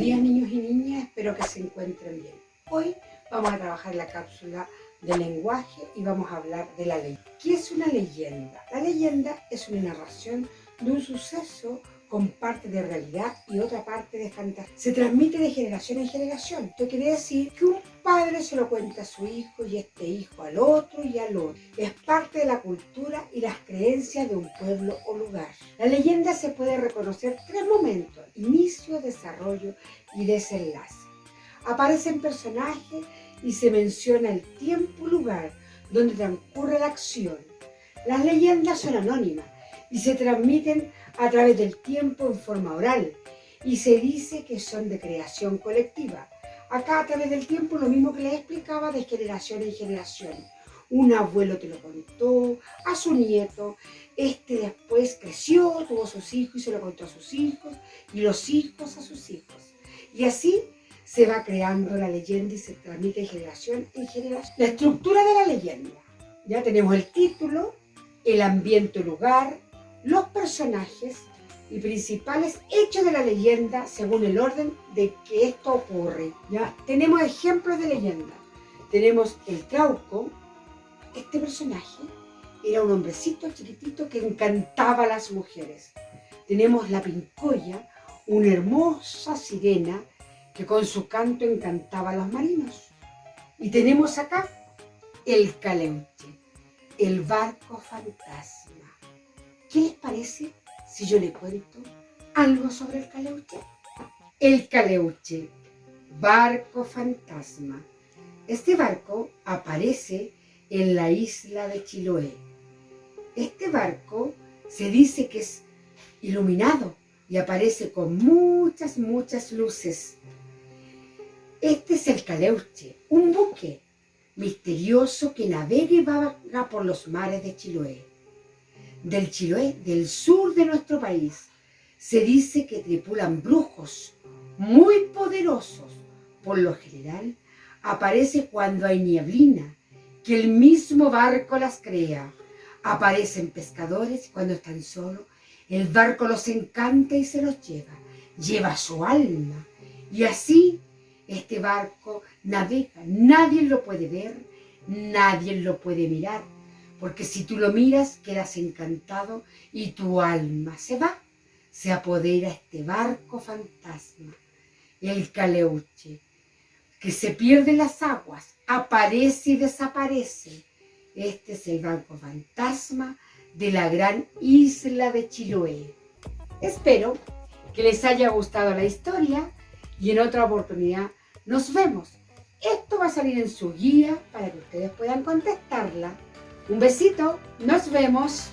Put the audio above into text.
días, niños y niñas, espero que se encuentren bien. Hoy vamos a trabajar la cápsula de lenguaje y vamos a hablar de la leyenda. ¿Qué es una leyenda? La leyenda es una narración de un suceso con parte de realidad y otra parte de fantasía. Se transmite de generación en generación. Esto quiere decir que un padre se lo cuenta a su hijo y este hijo al otro y al otro. Es parte de la cultura y las creencias de un pueblo o lugar. La leyenda se puede reconocer tres momentos: inicio, desarrollo y desenlace. Aparecen personajes y se menciona el tiempo y lugar donde transcurre la acción. Las leyendas son anónimas y se transmiten a través del tiempo en forma oral y se dice que son de creación colectiva. Acá a través del tiempo lo mismo que les explicaba, de generación en generación. Un abuelo te lo contó a su nieto, después creció, tuvo sus hijos y se lo contó a sus hijos y los hijos a sus hijos. Y así se va creando la leyenda y se transmite de generación en generación. La estructura de la leyenda. Ya tenemos el título, el ambiente o lugar, los personajes y principales hechos de la leyenda según el orden de que esto ocurre. Ya tenemos ejemplos de leyenda. Tenemos el Trauco. Este personaje era un hombrecito chiquitito que encantaba a las mujeres. Tenemos la Pincoya, una hermosa sirena que con su canto encantaba a los marinos. Y tenemos acá el Caleuche, el barco fantasma. ¿Qué les parece si yo les cuento algo sobre el Caleuche? El Caleuche, barco fantasma. Este barco aparece en la isla de Chiloé. Este barco se dice que es iluminado y aparece con muchas luces. Este es el Caleuche, un buque misterioso que navega y vaga por los mares de Chiloé. Del Chiloé, del sur de nuestro país, se dice que tripulan brujos muy poderosos. Por lo general, aparece cuando hay nieblina, que el mismo barco las crea. Aparecen pescadores y cuando están solos, el barco los encanta y se los lleva su alma. Y así este barco navega, nadie lo puede ver, nadie lo puede mirar, porque si tú lo miras quedas encantado y tu alma se va, se apodera este barco fantasma, el Caleuche, que se pierde en las aguas, aparece y desaparece. Este es el barco fantasma de la gran isla de Chiloé. Espero que les haya gustado la historia y en otra oportunidad nos vemos. Esto va a salir en su guía para que ustedes puedan contestarla. Un besito, nos vemos.